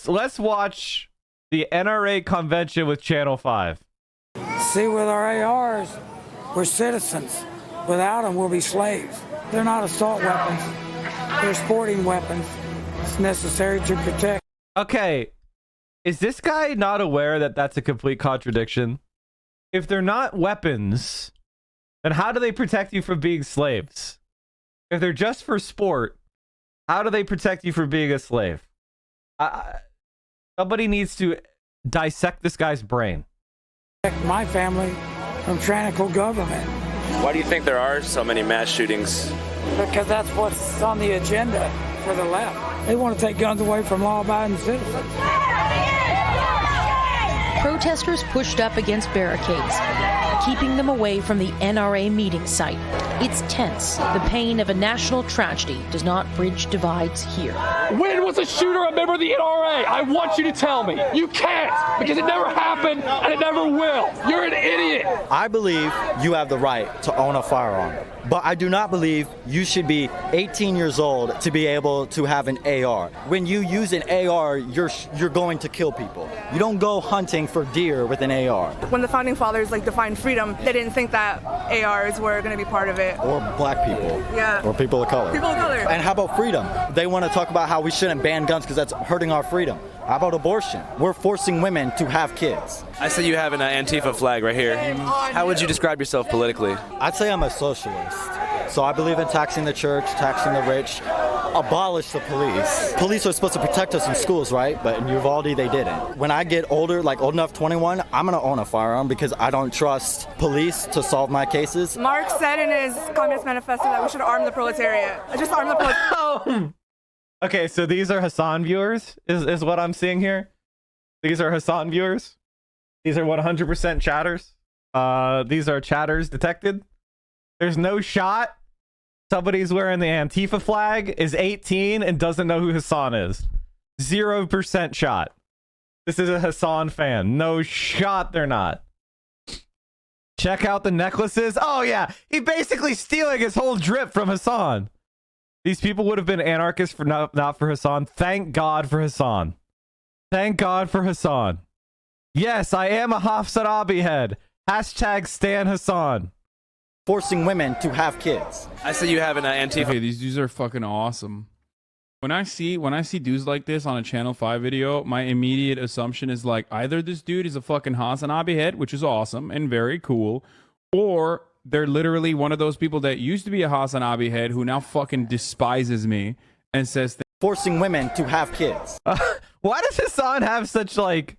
let's watch the NRA convention with Channel 5. See, with our ARs, we're citizens. Without them, we'll be slaves. They're not assault weapons. They're sporting weapons. It's necessary to protect. Okay, is this guy not aware that that's a complete contradiction? If they're not weapons, then how do they protect you from being slaves? If they're just for sport, how do they protect you from being a slave? Somebody needs to dissect this guy's brain. Protect my family from tyrannical government. Why do you think there are so many mass shootings? Because that's what's on the agenda for the left. They want to take guns away from law-abiding citizens. Protesters pushed up against barricades, keeping them away from the NRA meeting site. It's tense. The pain of a national tragedy does not bridge divides here. When was a shooter a member of the NRA? I want you to tell me. You can't, because it never happened and it never will. You're an idiot. I believe you have the right to own a firearm, but I do not believe you should be 18 years old to be able to have an AR. When you use an AR, you're going to kill people. You don't go hunting for deer with an AR. When the founding fathers defined freedom, they didn't think that ARs were going to be part of it. Or black people. Yeah. Or people of color. People of color. And how about freedom? They want to talk about how we shouldn't ban guns because that's hurting our freedom. How about abortion? We're forcing women to have kids. I see you have an Antifa flag right here. How would you describe yourself politically? I'd say I'm a socialist. So I believe in taxing the church, taxing the rich, abolish the police. Police are supposed to protect us in schools, right? But in Uvalde, they didn't. When I get older, old enough, 21, I'm going to own a firearm because I don't trust police to solve my cases. Marx said in his Communist Manifesto that we should arm the proletariat. Just arm the proletariat. Okay, so these are Hasan viewers, is what I'm seeing here. These are Hasan viewers. These are 100% chatters. These are chatters detected. There's no shot. Somebody's wearing the Antifa flag, is 18, and doesn't know who Hasan is. 0% shot. This is a Hasan fan. No shot they're not. Check out the necklaces. Oh, yeah. He basically stealing his whole drip from Hasan. These people would have been anarchists for not for Hasan. Thank God for Hasan. Thank God for Hasan. Yes, I am a Hasan head. Hashtag Stan Hasan. Forcing women to have kids. I see you have an Antifa. Okay, these dudes are fucking awesome. When I see dudes like this on a Channel 5 video, my immediate assumption is either this dude is a fucking Hasan head, which is awesome and very cool, or they're literally one of those people that used to be a Hasan head who now fucking despises me and says forcing women to have kids. Why does Hasan have such such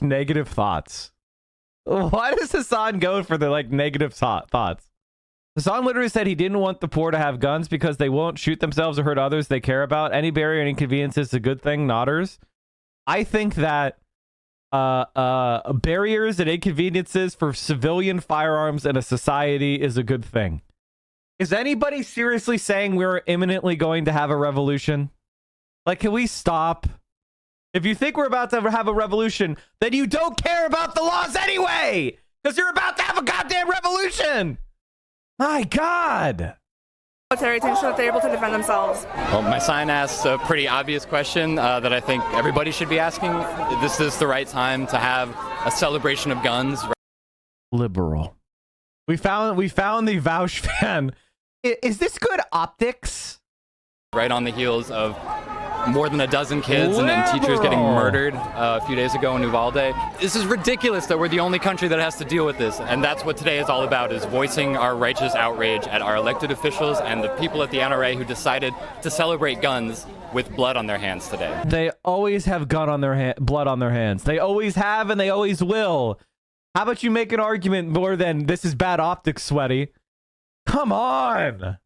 negative thoughts? Why does Hasan go for the negative thoughts? Hasan literally said he didn't want the poor to have guns because they won't shoot themselves or hurt others they care about. Any barrier and inconvenience is a good thing. Nodders. I think that barriers and inconveniences for civilian firearms in a society is a good thing. Is anybody seriously saying we're imminently going to have a revolution? Can we stop? If you think we're about to have a revolution, then you don't care about the laws anyway, because you're about to have a goddamn revolution. My God. Military to ensure that they're able to defend themselves. Well, my sign asks a pretty obvious question that I think everybody should be asking. This is the right time to have a celebration of guns. Liberal. We found the Vaush fan. Is this good optics? Right on the heels of more than a dozen kids and then teachers getting murdered a few days ago in Uvalde. This is ridiculous that we're the only country that has to deal with this, and that's what today is all about, is voicing our righteous outrage at our elected officials and the people at the NRA who decided to celebrate guns with blood on their hands today. They always have blood on their hands. They always have and they always will. How about you make an argument more than this is bad optics, sweaty? Come on.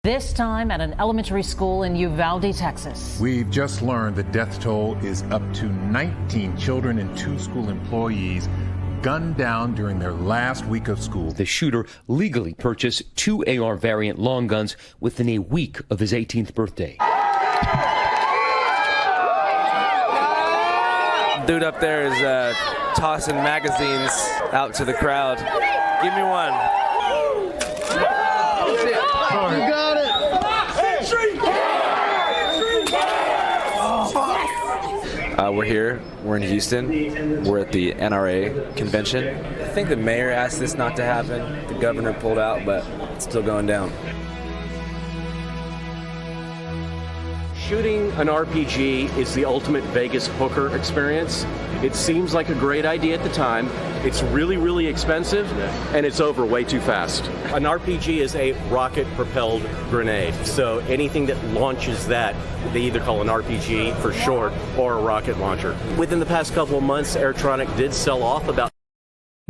This time at an elementary school in Uvalde, Texas. We've just learned the death toll is up to 19 children and 2 school employees gunned down during their last week of school. The shooter legally purchased 2 AR variant long guns within a week of his 18th birthday. Dude up there is tossing magazines out to the crowd. Give me one. You got it. We're here. We're in Houston. We're at the NRA convention. I think the mayor asked this not to happen. The governor pulled out, but it's still going down. Shooting an RPG is the ultimate Vegas poker experience. It seems like a great idea at the time. It's really, really expensive, and it's over way too fast. An RPG is a rocket-propelled grenade. So anything that launches that, they either call an RPG for short or a rocket launcher. Within the past couple of months, Airtronic did sell off about...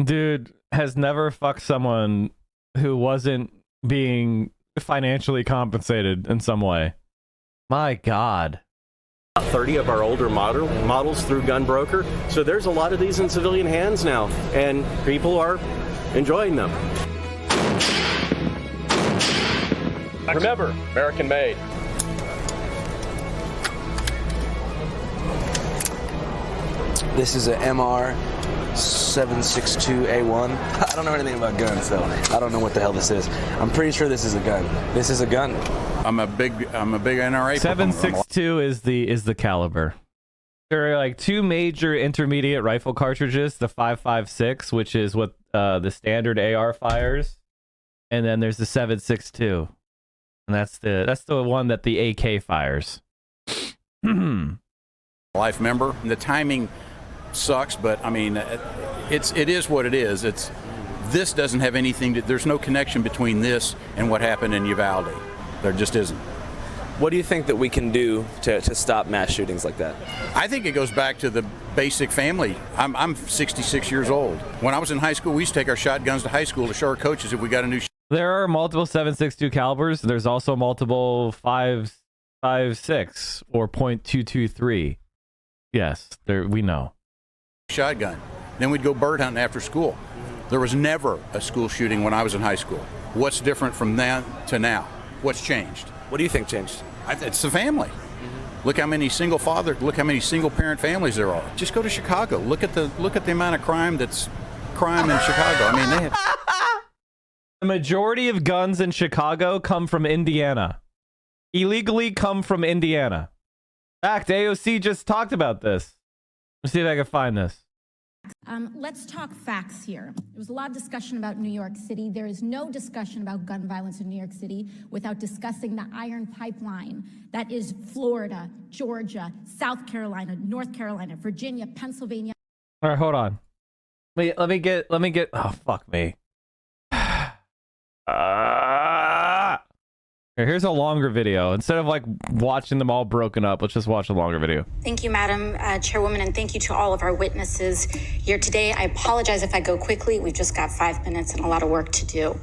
Dude has never fucked someone who wasn't being financially compensated in some way. My God. 30 of our older models through Gun Broker. So there's a lot of these in civilian hands now, and people are enjoying them. Remember, American made. This is a MR 762A1. I don't know anything about guns, so I don't know what the hell this is. I'm pretty sure this is a gun. This is a gun. I'm a big NRA. 762 is the caliber. There are like two major intermediate rifle cartridges, the 5.56, which is what the standard AR fires, and then there's the 762, and that's the one that the AK fires. Life member. The timing sucks, but I mean, it is what it is. This doesn't have anything to, there's no connection between this and what happened in Uvalde. There just isn't. What do you think that we can do to stop mass shootings like that? I think it goes back to the basic family. I'm 66 years old. When I was in high school, we used to take our shotguns to high school to show our coaches if we got a new. There are multiple 7.62 calibers. There's also multiple 5.56 or .223. Yes, we know. Shotgun. Then we'd go bird hunting after school. There was never a school shooting when I was in high school. What's different from then to now? What's changed? What do you think changed? It's the family. Look how many single parent families there are. Just go to Chicago. Look at the amount of crime in Chicago. I mean, they have... The majority of guns in Chicago come from Indiana. Illegally come from Indiana. In fact, AOC just talked about this. Let's see if I can find this. Let's talk facts here. There was a lot of discussion about New York City. There is no discussion about gun violence in New York City without discussing the iron pipeline that is Florida, Georgia, South Carolina, North Carolina, Virginia, Pennsylvania. All right, hold on. Let me get. Oh, fuck me. Here's a longer video. Instead of like watching them all broken up, let's just watch a longer video. Thank you, Madam Chairwoman, and thank you to all of our witnesses here today. I apologize if I go quickly. We've just got 5 minutes and a lot of work to do.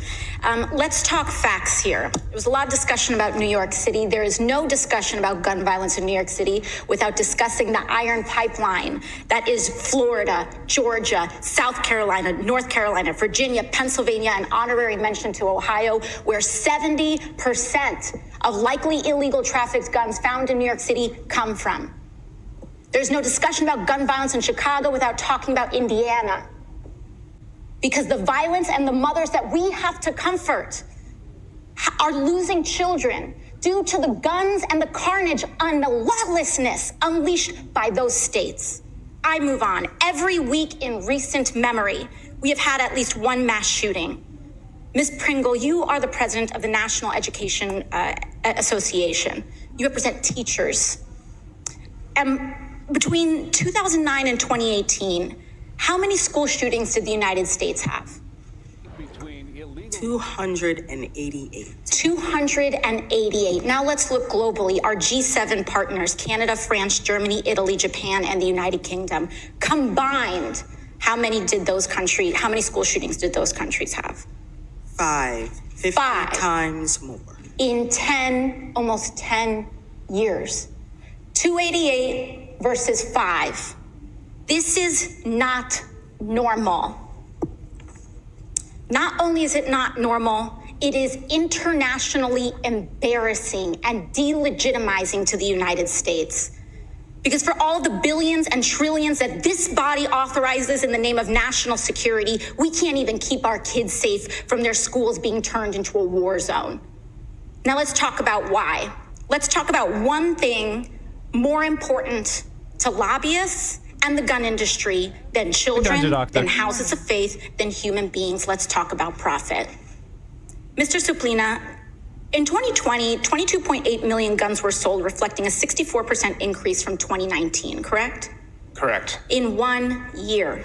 Let's talk facts here. There was a lot of discussion about New York City. There is no discussion about gun violence in New York City without discussing the iron pipeline that is Florida, Georgia, South Carolina, North Carolina, Virginia, Pennsylvania, and honorary mention to Ohio, where 70% of likely illegal trafficked guns found in New York City come from. There's no discussion about gun violence in Chicago without talking about Indiana. Because the violence and the mothers that we have to comfort are losing children due to the guns and the carnage and the lawlessness unleashed by those states. I move on. Every week in recent memory, we have had at least one mass shooting. Ms. Pringle, you are the president of the National Education Association. You represent teachers. Between 2009 and 2018, how many school shootings did the United States have? 288. 288. Now let's look globally. Our G7 partners, Canada, France, Germany, Italy, Japan, and the United Kingdom, combined, how many school shootings did those countries have? 50 times more. In almost 10 years. 288 versus 5. This is not normal. Not only is it not normal, it is internationally embarrassing and delegitimizing to the United States. Because for all the billions and trillions that this body authorizes in the name of national security, we can't even keep our kids safe from their schools being turned into a war zone. Now let's talk about why. Let's talk about one thing more important to lobbyists and the gun industry than children, than houses of faith, than human beings. Let's talk about profit. Mr. Suplina, in 2020, 22.8 million guns were sold, reflecting a 64% increase from 2019, correct? Correct. In 1 year.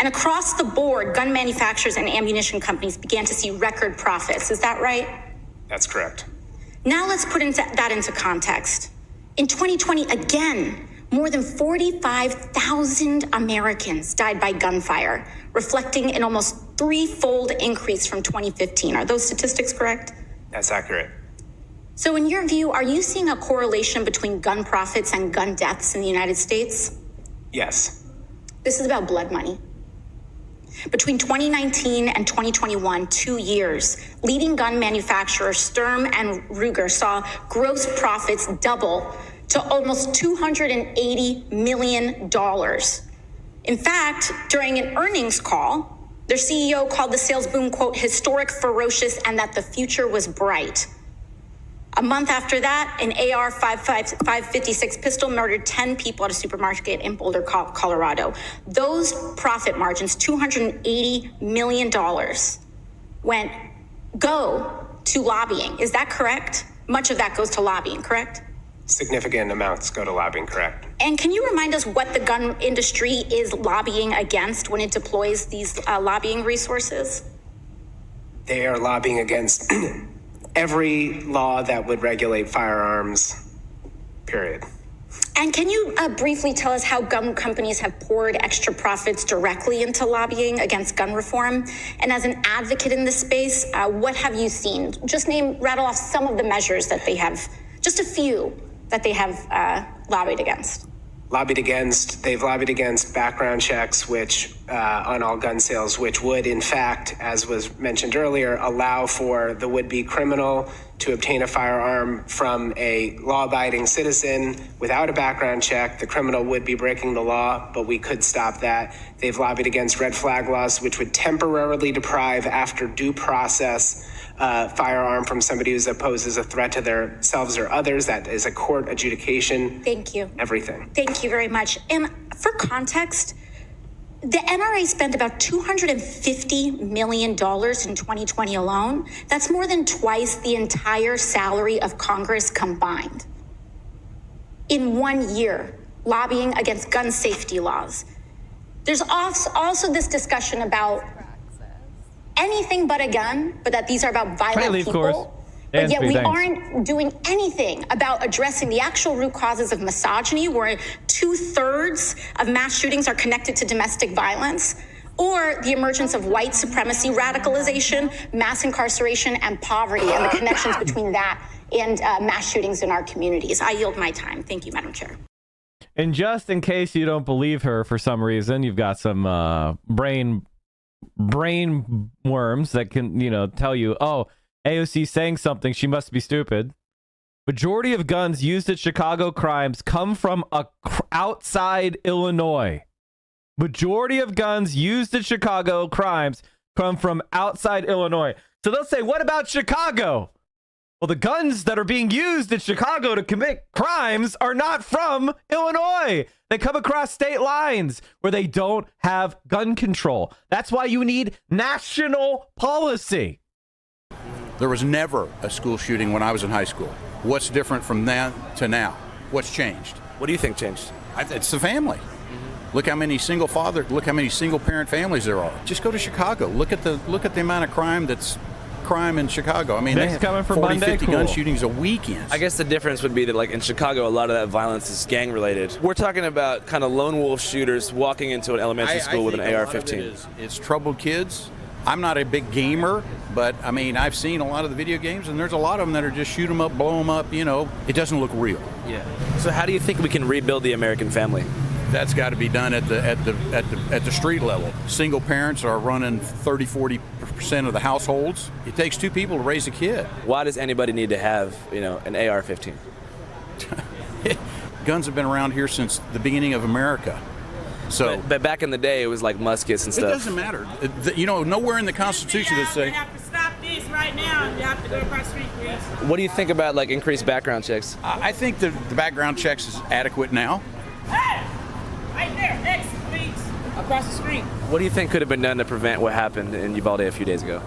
And across the board, gun manufacturers and ammunition companies began to see record profits. Is that right? That's correct. Now let's put that into context. In 2020, again, more than 45,000 Americans died by gunfire, reflecting an almost threefold increase from 2015. Are those statistics correct? That's accurate. So in your view, are you seeing a correlation between gun profits and gun deaths in the United States? Yes. This is about blood money. Between 2019 and 2021, 2 years, leading gun manufacturers Sturm and Ruger saw gross profits double to almost $280 million. In fact, during an earnings call, their CEO called the sales boom, quote, historic, ferocious, and that the future was bright. A month after that, an AR-556 pistol murdered 10 people at a supermarket in Boulder, Colorado. Those profit margins, $280 million, go to lobbying. Is that correct? Much of that goes to lobbying, correct? Significant amounts go to lobbying, correct. And can you remind us what the gun industry is lobbying against when it deploys these lobbying resources? They are lobbying against every law that would regulate firearms, period. And can you briefly tell us how gun companies have poured extra profits directly into lobbying against gun reform? And as an advocate in this space, what have you seen? Just rattle off some of the measures that they have, just a few that they have lobbied against. They've lobbied against background checks, which on all gun sales, which would, in fact, as was mentioned earlier, allow for the would-be criminal to obtain a firearm from a law-abiding citizen without a background check. The criminal would be breaking the law, but we could stop that. They've lobbied against red flag laws, which would temporarily deprive, after due process, firearm from somebody who poses a threat to themselves or others. That is a court adjudication. Thank you. Everything. Thank you very much. And for context, the NRA spent about $250 million in 2020 alone. That's more than twice the entire salary of Congress combined. In 1 year, lobbying against gun safety laws. There's also this discussion about anything but a gun, but that these are about violent people. But yet we aren't doing anything about addressing the actual root causes of misogyny, where 2/3 of mass shootings are connected to domestic violence, or the emergence of white supremacy radicalization, mass incarceration, and poverty, and the connections between that and mass shootings in our communities. I yield my time. Thank you, Madam Chair. And just in case you don't believe her for some reason, you've got some brain worms that can, tell you, oh, AOC saying something, she must be stupid. Majority of guns used at Chicago crimes come from outside Illinois. Majority of guns used at Chicago crimes come from outside Illinois. So they'll say, what about Chicago? Well, the guns that are being used in Chicago to commit crimes are not from Illinois. They come across state lines where they don't have gun control. That's why you need national policy. There was never a school shooting when I was in high school. What's different from then to now? What's changed? What do you think changed? It's the family. Look how many single parent families there are. Just go to Chicago. Look at the amount of crime in Chicago. I mean, they have 40, 50 gun shootings a weekend. I guess the difference would be that, like, in Chicago, a lot of that violence is gang related. We're talking about kind of lone wolf shooters walking into an elementary school with an AR-15. It's troubled kids. I'm not a big gamer, but I mean, I've seen a lot of the video games, and there's a lot of them that are just shoot them up, blow them up. It doesn't look real. Yeah. So how do you think we can rebuild the American family? That's got to be done at the street level. Single parents are running 30-40% of the households. It takes two people to raise a kid. Why does anybody need to have, an AR-15? Guns have been around here since the beginning of America. So, but back in the day, it was like muskets and stuff. It doesn't matter. Nowhere in the Constitution does say. You have to stop this right now. You have to go across the street, please. What do you think about increased background checks? I think the background checks is adequate now. Hey! Right there, exit, please. Across the street. What do you think could have been done to prevent what happened in Uvalde a few days ago?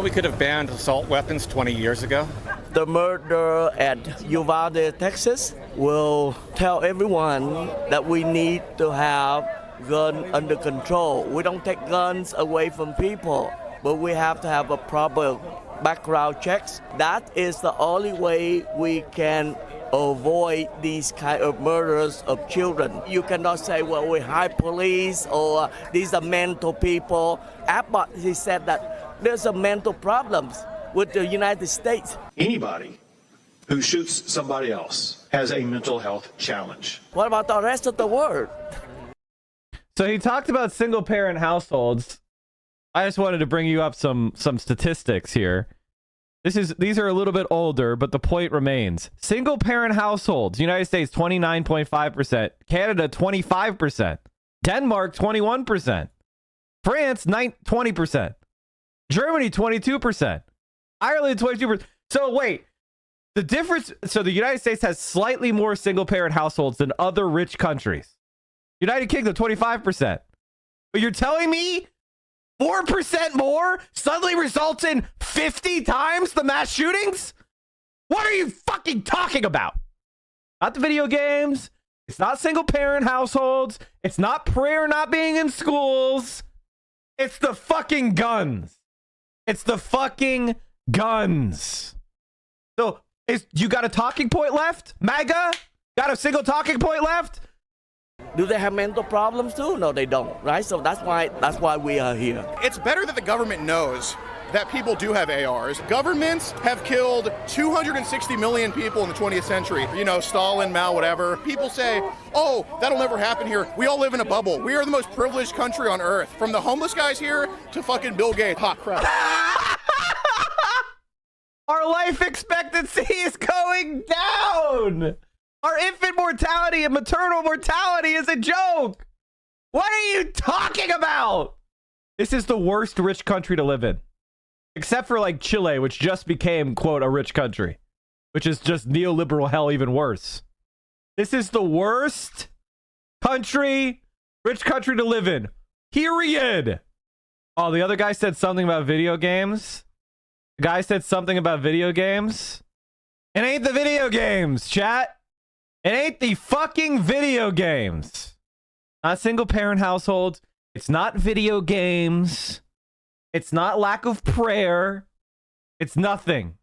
We could have banned assault weapons 20 years ago. The murder at Uvalde, Texas will tell everyone that we need to have guns under control. We don't take guns away from people, but we have to have a proper background checks. That is the only way we can avoid these kind of murders of children. You cannot say, well, we hire police or these are mental people. Abbott, he said that there's a mental problems with the United States. Anybody who shoots somebody else has a mental health challenge. What about the rest of the world? So he talked about single parent households. I just wanted to bring you up some statistics here. These are a little bit older, but the point remains. Single parent households, United States 29.5%, Canada 25%, Denmark 21%, France 20%, Germany 22%, Ireland 22%. So wait, the difference, so the United States has slightly more single parent households than other rich countries. United Kingdom 25%. But you're telling me 4% more suddenly results in 50 times the mass shootings? What are you fucking talking about? Not the video games. It's not single parent households. It's not prayer not being in schools. It's the fucking guns. It's the fucking guns. So you got a talking point left? MAGA? Got a single talking point left? Do they have mental problems too? No, they don't, right? So that's why we are here. It's better that the government knows that people do have ARs. Governments have killed 260 million people in the 20th century. You know, Stalin, Mao, whatever. People say, oh, that'll never happen here. We all live in a bubble. We are the most privileged country on earth. From the homeless guys here to fucking Bill Gates. Hot crap. Our life expectancy is going down. Our infant mortality and maternal mortality is a joke. What are you talking about? This is the worst rich country to live in. Except for like Chile, which just became, quote, a rich country. Which is just neoliberal hell even worse. This is the worst rich country to live in. Period. Oh, the other guy said something about video games. The guy said something about video games. It ain't the video games, chat. It ain't the fucking video games. Not single parent households. It's not video games. It's not lack of prayer. It's nothing.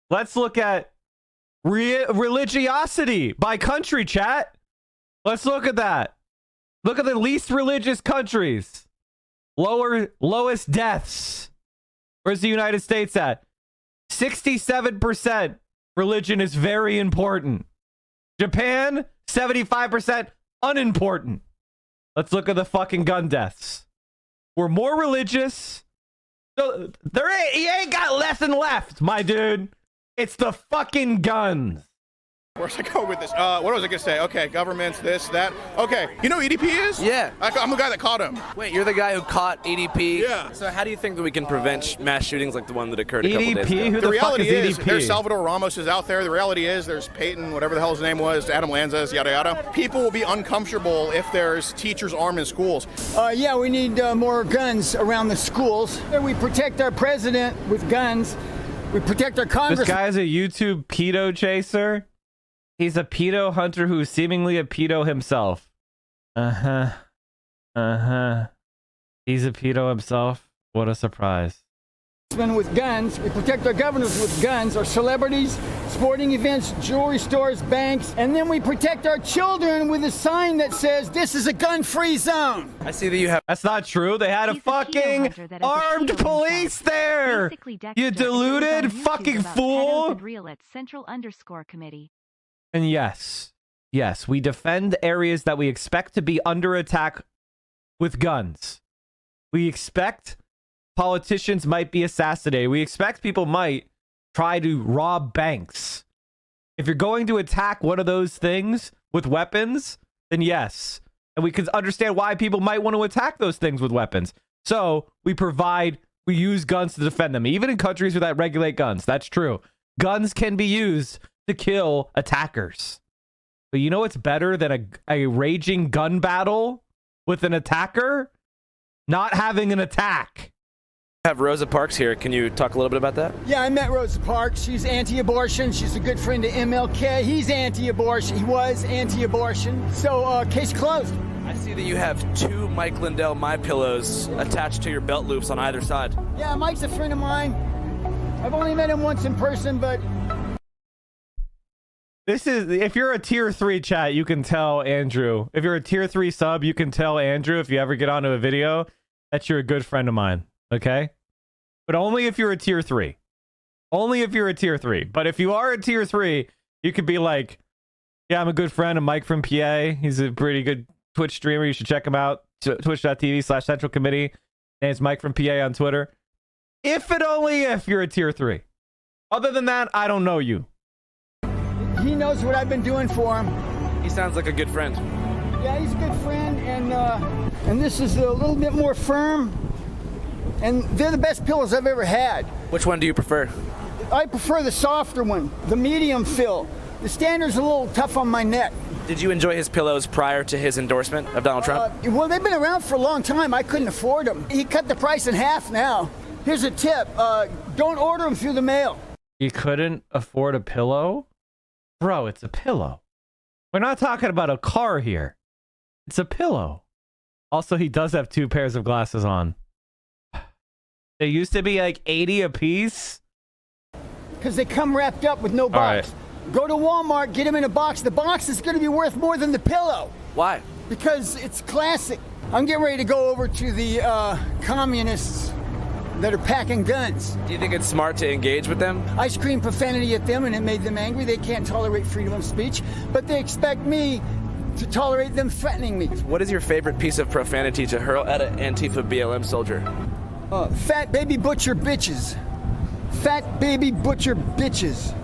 Let's look at religiosity by country, chat. Let's look at that. Look at the least religious countries. Lowest deaths. Where's the United States at? 67% religion is very important. Japan, 75% unimportant. Let's look at the fucking gun deaths. We're more religious. So you ain't got lesson left, my dude. It's the fucking guns. Where's I go with this? What was I gonna say? Okay, governments, this, that. Okay, you know who EDP is? Yeah. I'm the guy that caught him. Wait, you're the guy who caught EDP? Yeah. So how do you think that we can prevent mass shootings like the one that occurred a couple days ago? Who the reality fuck is is EDP? There's Salvador Ramos is out there. The reality is there's Peyton, whatever the hell his name was, Adam Lanzas, yada yada. People will be uncomfortable if there's teachers armed in schools. Yeah, we need more guns around the schools. We protect our president with guns. We protect our Congress. This guy's a YouTube pedo chaser. He's a pedo hunter who's seemingly a pedo himself. He's a pedo himself. What a surprise. With guns, we protect our governors with guns, our celebrities, sporting events, jewelry stores, banks, and then we protect our children with a sign that says, "This is a gun-free zone." I see that you have. That's not true. They had a fucking armed police there. You deluded fucking fool. And yes, we defend areas that we expect to be under attack with guns. We expect politicians might be assassinated. We expect people might try to rob banks. If you're going to attack one of those things with weapons, then yes. And we can understand why people might want to attack those things with weapons. So we use guns to defend them, even in countries that regulate guns. That's true. Guns can be used to kill attackers. But you know what's better than a raging gun battle with an attacker? Not having an attack. Have Rosa Parks here. Can you talk a little bit about that? Yeah, I met Rosa Parks. She's anti-abortion. She's a good friend of MLK. He's anti-abortion. He was anti-abortion. So, case closed. I see that you have 2 Mike Lindell My Pillows attached to your belt loops on either side. Yeah, Mike's a friend of mine. I've only met him once in person, but... This is, if you're a tier 3 chat, you can tell Andrew. If you're a tier 3 sub, you can tell Andrew, if you ever get onto a video, that you're a good friend of mine. Okay? But only if you're a tier 3. Only if you're a tier 3. But if you are a tier 3, you could be like, yeah, I'm a good friend of Mike from PA. He's a pretty good Twitch streamer. You should check him out. Twitch.tv/Central Committee. Name's Mike from PA on Twitter. If and only if you're a tier 3. Other than that, I don't know you. He knows what I've been doing for him. He sounds like a good friend. Yeah, he's a good friend, and this is a little bit more firm. And they're the best pillows I've ever had. Which one do you prefer? I prefer the softer one, the medium fill. The standard's a little tough on my neck. Did you enjoy his pillows prior to his endorsement of Donald Trump? Well, they've been around for a long time. I couldn't afford them. He cut the price in half now. Here's a tip. Don't order them through the mail. You couldn't afford a pillow? Bro, it's a pillow. We're not talking about a car here. It's a pillow. Also, he does have 2 pairs of glasses on. They used to be like 80 a piece. Because they come wrapped up with no box. Right. Go to Walmart, get them in a box. The box is going to be worth more than the pillow. Why? Because it's classic. I'm getting ready to go over to the communists that are packing guns. Do you think it's smart to engage with them? I screamed profanity at them and it made them angry. They can't tolerate freedom of speech, but they expect me to tolerate them threatening me. What is your favorite piece of profanity to hurl at an Antifa BLM soldier? Fat baby butcher bitches. Fat baby butcher bitches.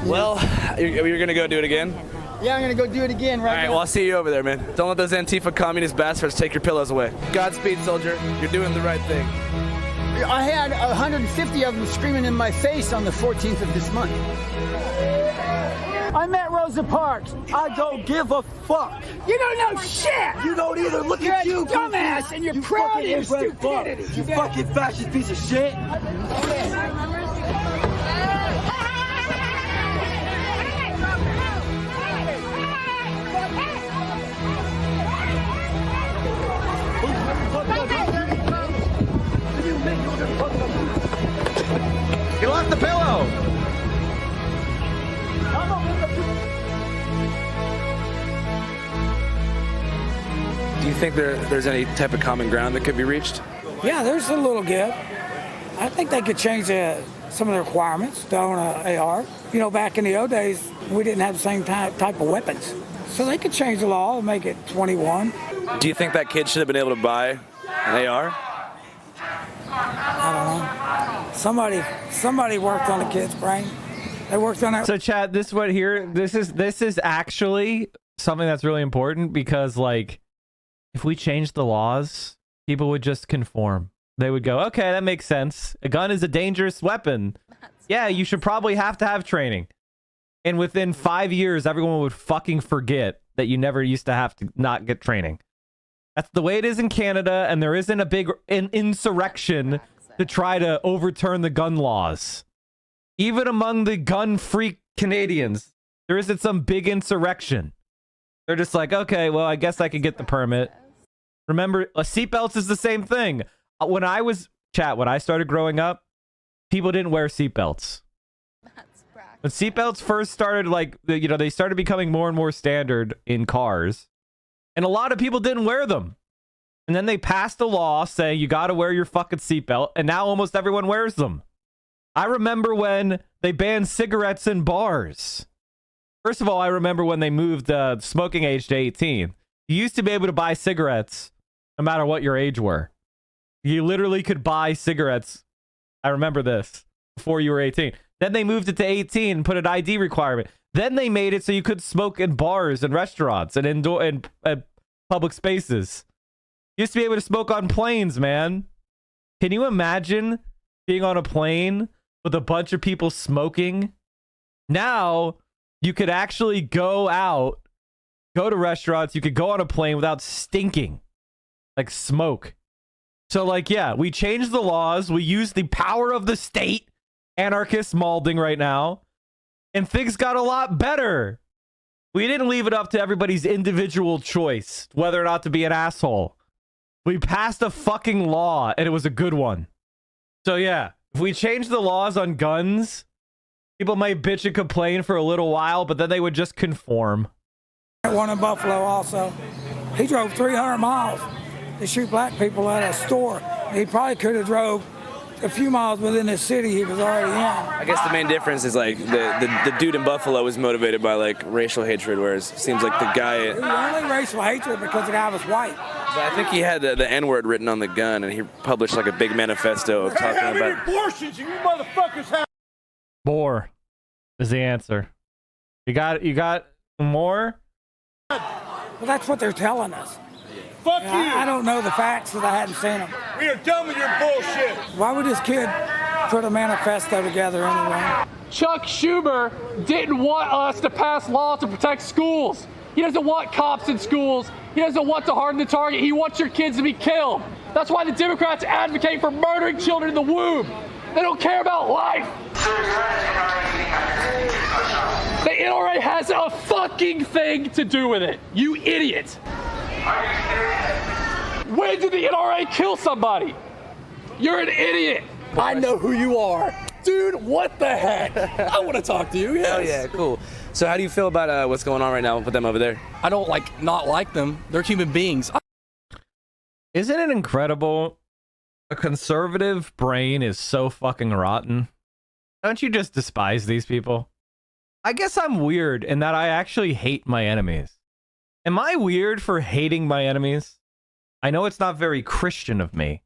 Well, you're going to go do it again? Yeah, I'm going to go do it again right now. All right, well, I'll see you over there, man. Don't let those Antifa communist bastards take your pillows away. Godspeed, soldier. You're doing the right thing. I had 150 of them screaming in my face on the 14th of this month. I met Rosa Parks. I don't give a fuck. You don't know shit. You don't either. Look at you, dumbass, and you're proud of your stupidity. You fucking fascist piece of shit. He lost the pillow. Do you think there's any type of common ground that could be reached? Yeah, there's a little give. I think they could change some of the requirements to own an AR. You know, back in the old days, we didn't have the same type of weapons. So they could change the law and make it 21. Do you think that kid should have been able to buy an AR? I don't know. Somebody worked on the kid's brain. They worked on it. So, Chad, this one here, this is actually something that's really important because, like, if we change the laws, people would just conform. They would go, okay, that makes sense. A gun is a dangerous weapon. Yeah, you should probably have to have training. And within 5 years, everyone would fucking forget that you never used to have to not get training. That's the way it is in Canada, and there isn't a big insurrection to try to overturn the gun laws. Even among the gun-freak Canadians, there isn't some big insurrection. They're just like, okay, well, I guess I could get the permit. Remember, seatbelts is the same thing. When I started growing up, people didn't wear seatbelts. When seatbelts first started, they started becoming more and more standard in cars. And a lot of people didn't wear them. And then they passed a law saying you got to wear your fucking seatbelt. And now almost everyone wears them. I remember when they banned cigarettes in bars. First of all, I remember when they moved the smoking age to 18. You used to be able to buy cigarettes no matter what your age were. You literally could buy cigarettes. I remember this before you were 18. Then they moved it to 18 and put an ID requirement. Then they made it so you could smoke in bars and restaurants and indoor and public spaces. You used to be able to smoke on planes, man. Can you imagine being on a plane with a bunch of people smoking? Now you could actually go out go to restaurants, you could go on a plane without stinking like smoke. So like, yeah, we changed the laws. We used the power of the state. Anarchist malding right now. And things got a lot better. We didn't leave it up to everybody's individual choice whether or not to be an asshole. We passed a fucking law, and it was a good one. So yeah, if we change the laws on guns, people might bitch and complain for a little while, but then they would just conform. One in Buffalo also. He drove 300 miles to shoot black people at a store. He probably could have drove a few miles within the city he was already in. I guess the main difference is like the dude in Buffalo was motivated by like racial hatred, whereas it seems like the guy. It was only racial hatred because the guy was white. But I think he had the N-word written on the gun, and he published like a big manifesto of talking about abortions, and you motherfuckers have. More is the answer. You got more? Well, that's what they're telling us. Fuck you! I don't know the facts because I hadn't seen them. We are done with your bullshit. Why would this kid put a manifesto together anyway? Chuck Schumer didn't want us to pass laws to protect schools. He doesn't want cops in schools. He doesn't want to harden the target. He wants your kids to be killed. That's why the Democrats advocate for murdering children in the womb. They don't care about life. The NRA has a fucking thing to do with it. You idiot. When did the NRA kill somebody? You're an idiot. I know who you are. Dude, what the heck? I want to talk to you. Yes. Hell yeah, cool. So how do you feel about what's going on right now with them over there? I don't not like them. They're human beings. Isn't it incredible? A conservative brain is so fucking rotten. Don't you just despise these people? I guess I'm weird in that I actually hate my enemies. Am I weird for hating my enemies? I know it's not very Christian of me.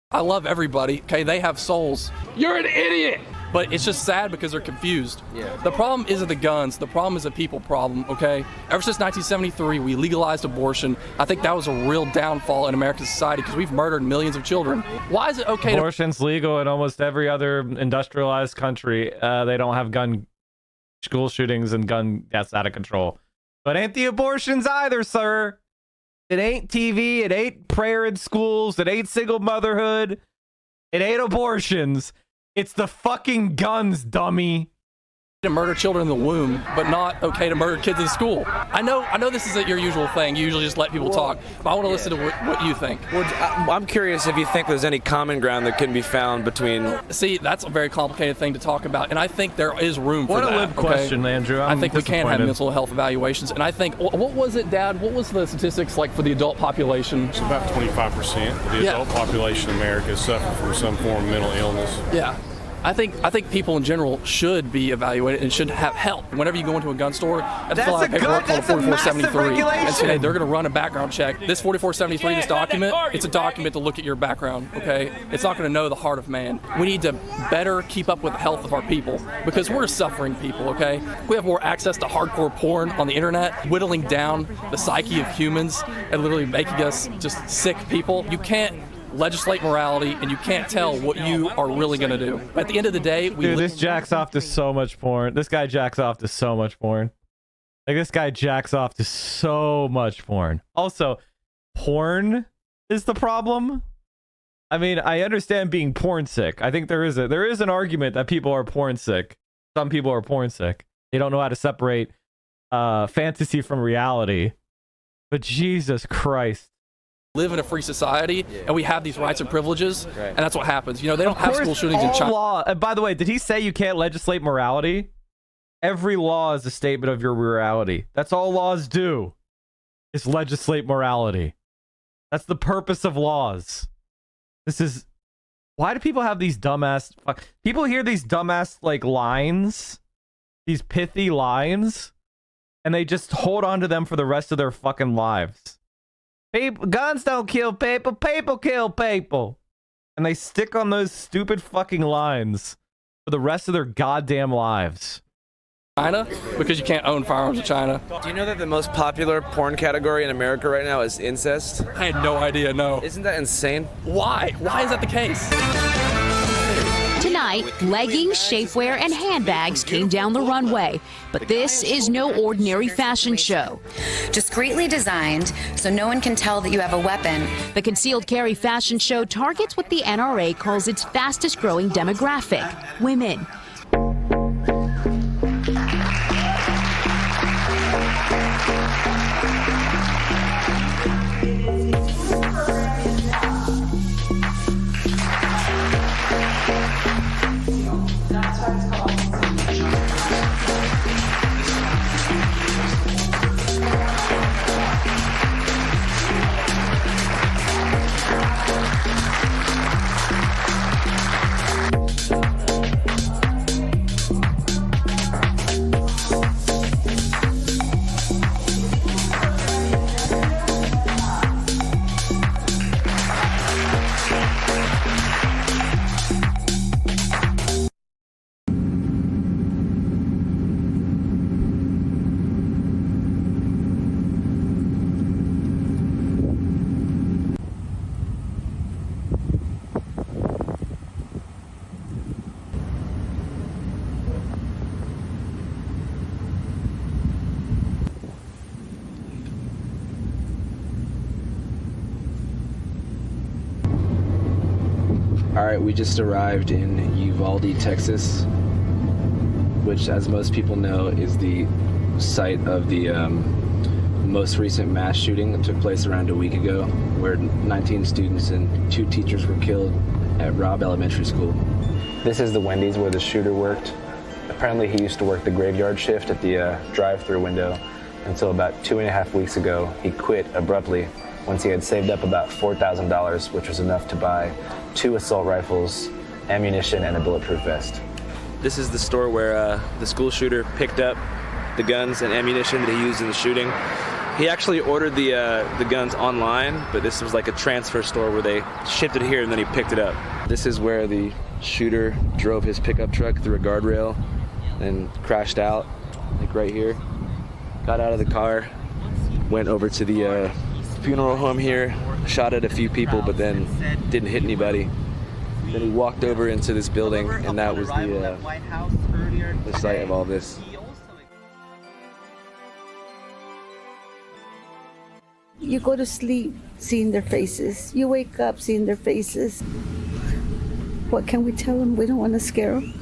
I love everybody. Okay, they have souls. You're an idiot. But it's just sad because they're confused. Yeah. The problem isn't the guns. The problem is a people problem, okay? Ever since 1973, we legalized abortion. I think that was a real downfall in American society because we've murdered millions of children. Why is it okay Abortion's legal in almost every other industrialized country. They don't have gun school shootings and gun deaths out of control. But ain't the abortions either, sir. It ain't TV. It ain't prayer in schools. It ain't single motherhood. It ain't abortions. It's the fucking guns, dummy. to murder children in the womb, but not okay to murder kids in school. I know this isn't your usual thing. You usually just let people talk, but I want to listen to what you think. Well, I'm curious if you think there's any common ground that can be found between... See, that's a very complicated thing to talk about, and I think there is room for that. What a lib question, Andrew. I think we can have mental health evaluations, and I think, what was it, Dad? What was the statistics like for the adult population? It's about 25% of the adult population in America suffer from some form of mental illness. Yeah. I think people in general should be evaluated and should have help. Whenever you go into a gun store, that's a lot of paperwork called 4473. And today they're going to run a background check. This 4473, this document, it's a document to look at your background, okay? It's not going to know the heart of man. We need to better keep up with the health of our people because we're suffering people, okay? We have more access to hardcore porn on the internet, whittling down the psyche of humans and literally making us just sick people. You can't legislate morality, and you can't tell what you are really going to do. But at the end of the day, dude, this jacks off to so much porn. This guy jacks off to so much porn. Like, this guy jacks off to so much porn. Also, porn is the problem. I mean, I understand being porn sick. I think there is an argument that people are porn sick. Some people are porn sick. They don't know how to separate fantasy from reality. But Jesus Christ. Live in a free society, and we have these rights and privileges, and that's what happens. You know, they don't have school shootings in China. Law, by the way, did he say you can't legislate morality? Every law is a statement of your morality. That's all laws do, is legislate morality. That's the purpose of laws. This is... Why do people have these dumbass... People hear these dumbass, like, lines, these pithy lines, and they just hold on to them for the rest of their fucking lives. Guns don't kill people, people kill people. And they stick on those stupid fucking lines for the rest of their goddamn lives. China? Because you can't own firearms in China. Do you know that the most popular porn category in America right now is incest? I had no idea, no. Isn't that insane? Why? Why is that the case? Tonight night, leggings, shapewear, and handbags came down the runway. But this is no ordinary fashion show. Discreetly designed so no one can tell that you have a weapon. The concealed carry fashion show targets what the NRA calls its fastest growing demographic, women. All right, we just arrived in Uvalde, Texas, which, as most people know, is the site of the most recent mass shooting that took place around a week ago, where 19 students and 2 teachers were killed at Robb Elementary School. This is the Wendy's where the shooter worked. Apparently he used to work the graveyard shift at the drive-through window until about 2.5 weeks ago. He quit abruptly once he had saved up about $4,000, which was enough to buy 2 assault rifles, ammunition, and a bulletproof vest. This is the store where the school shooter picked up the guns and ammunition that he used in the shooting. He actually ordered the guns online, but this was like a transfer store where they shipped it here and then he picked it up. This is where the shooter drove his pickup truck through a guardrail and crashed out, like right here. Got out of the car, went over to the funeral home here, shot at a few people, but then didn't hit anybody. Then he walked over into this building, and that was the site of all this. You go to sleep seeing their faces. You wake up seeing their faces. What can we tell them? We don't want to scare them.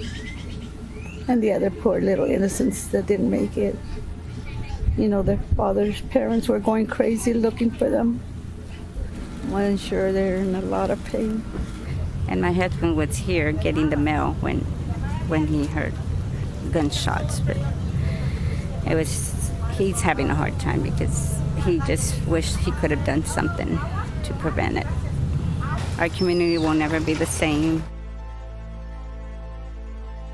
And the other poor little innocents that didn't make it. You know, their parents were going crazy looking for them. I'm sure they're in a lot of pain. And my husband was here getting the mail when he heard gunshots, but he's having a hard time because he just wished he could have done something to prevent it. Our community will never be the same.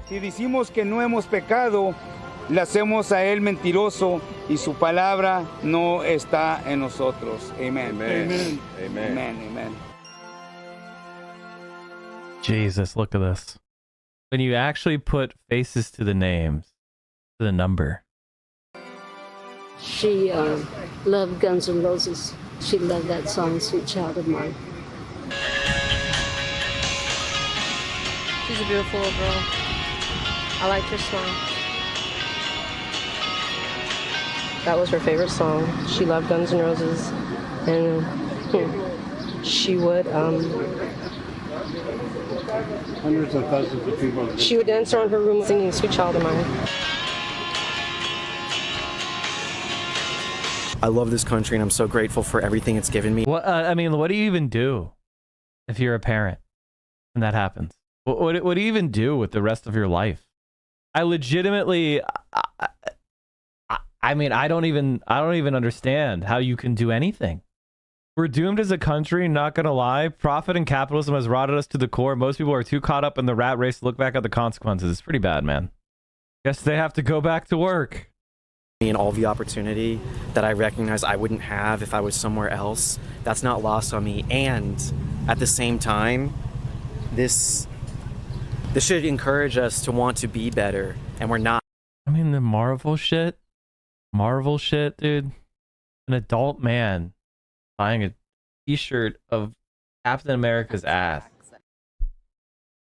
Si decimos que no hemos pecado, le hacemos a él mentiroso y su palabra no está en nosotros. Amen. Amen. Amen. Amen. Amen. Jesus, look at this. When you actually put faces to the names, to the number. She loved Guns N' Roses. She loved that song, Sweet Child of Mine. She's a beautiful little girl. I liked her song. That was her favorite song. She loved Guns N' Roses. And she would... Hundreds of thousands of people. She would dance around her room singing Sweet Child of Mine. I love this country and I'm so grateful for everything it's given me. What I mean, what do you even do if you're a parent and that happens? What do you even do with the rest of your life? I legitimately, I mean, I don't even understand how you can do anything. We're doomed as a country, not gonna lie. Profit and capitalism has rotted us to the core. Most people are too caught up in the rat race to look back at the consequences. It's pretty bad, man. Guess they have to go back to work. And all the opportunity that I recognize I wouldn't have if I was somewhere else, that's not lost on me. And at the same time, this should encourage us to want to be better, and we're not. I mean, the Marvel shit, dude. An adult man buying a t-shirt of Captain America's ass.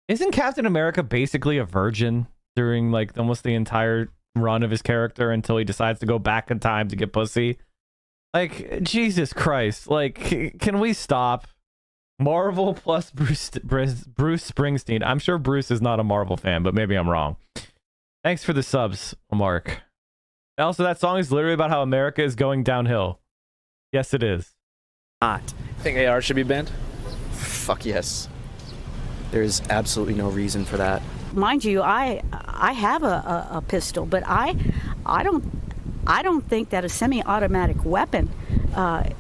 Isn't Captain America basically a virgin during like almost the entire run of his character until he decides to go back in time to get pussy? Like, Jesus Christ. Like, can we stop? Marvel plus Bruce Springsteen. I'm sure Bruce is not a Marvel fan, but maybe I'm wrong. Thanks for the subs, Mark. Also, that song is literally about how America is going downhill. Yes, it is. Not. Think AR should be banned? Fuck yes. There's absolutely no reason for that. Mind you, I have a pistol, but I don't think that a semi-automatic weapon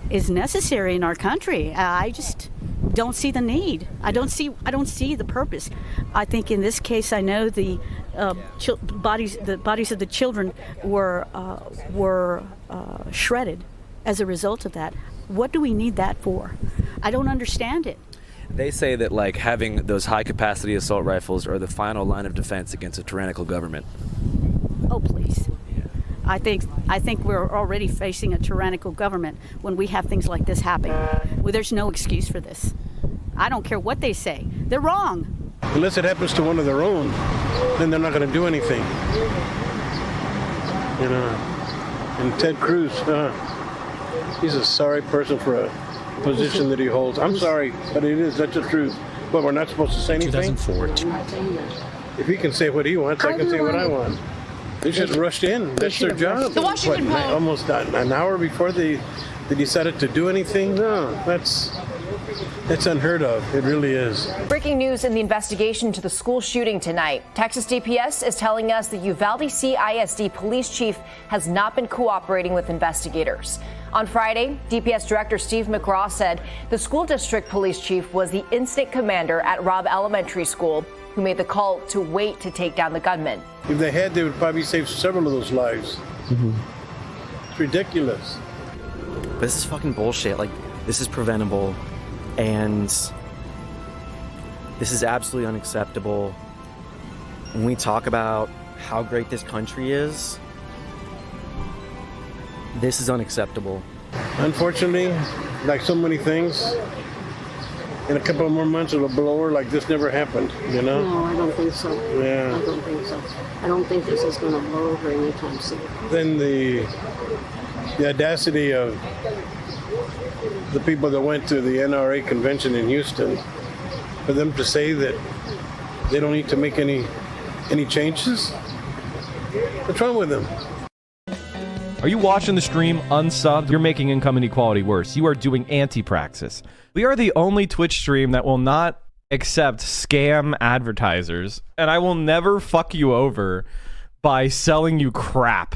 is necessary in our country. I just don't see the need. I don't see the purpose. I think in this case, I know the bodies of the children were shredded as a result of that. What do we need that for? I don't understand it. They say that like having those high capacity assault rifles are the final line of defense against a tyrannical government. Oh, please. I think we're already facing a tyrannical government when we have things like this happen. Well, there's no excuse for this. I don't care what they say. They're wrong. Unless it happens to one of their own, then they're not going to do anything. You know, and Ted Cruz, he's a sorry person for a position that he holds. I'm sorry, but it is. That's the truth. But we're not supposed to say anything? 2004. If he can say what he wants, I can say what I want. They just rushed in. That's their job. The Washington Post. Almost an hour before they decided to do anything? No, that's unheard of. It really is. Breaking news in the investigation to the school shooting tonight. Texas DPS is telling us the Uvalde CISD police chief has not been cooperating with investigators. On Friday, DPS Director Steve McGraw said the school district police chief was the incident commander at Robb Elementary School who made the call to wait to take down the gunman. If they had, they would probably save several of those lives. It's ridiculous. But this is fucking bullshit. Like, this is preventable, and this is absolutely unacceptable. When we talk about how great this country is, this is unacceptable. Unfortunately, like so many things, in a couple of more months it'll blow over like this never happened, you know? No, I don't think so. Yeah. I don't think so. I don't think this is going to blow over anytime soon. Then the audacity of the people that went to the NRA convention in Houston, for them to say that they don't need to make any changes? What's wrong with them? Are you watching the stream unsubbed? You're making income inequality worse. You are doing anti-praxis. We are the only Twitch stream that will not accept scam advertisers, and I will never fuck you over by selling you crap